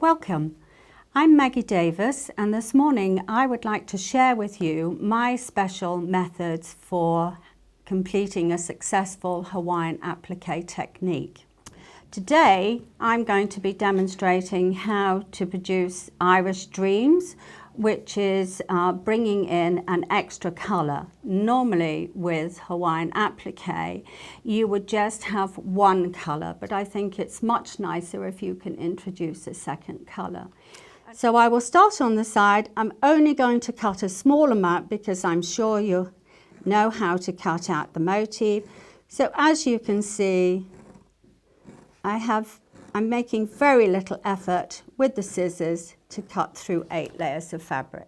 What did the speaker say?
Welcome. I'm Maggie Davies, and this morning I would like to share with you my special methods for completing a successful Hawaiian appliqué technique. Today I'm going to be demonstrating how to produce Irish Dreams, which is bringing in an extra colour. Normally with Hawaiian appliqué you would just have one colour, but I think it's much nicer if you can introduce a second colour. So I will start on the side. I'm only going to cut a small amount because I'm sure you know how to cut out the motif. So as you can see, I'm making very little effort with the scissors to cut through 8 layers of fabric.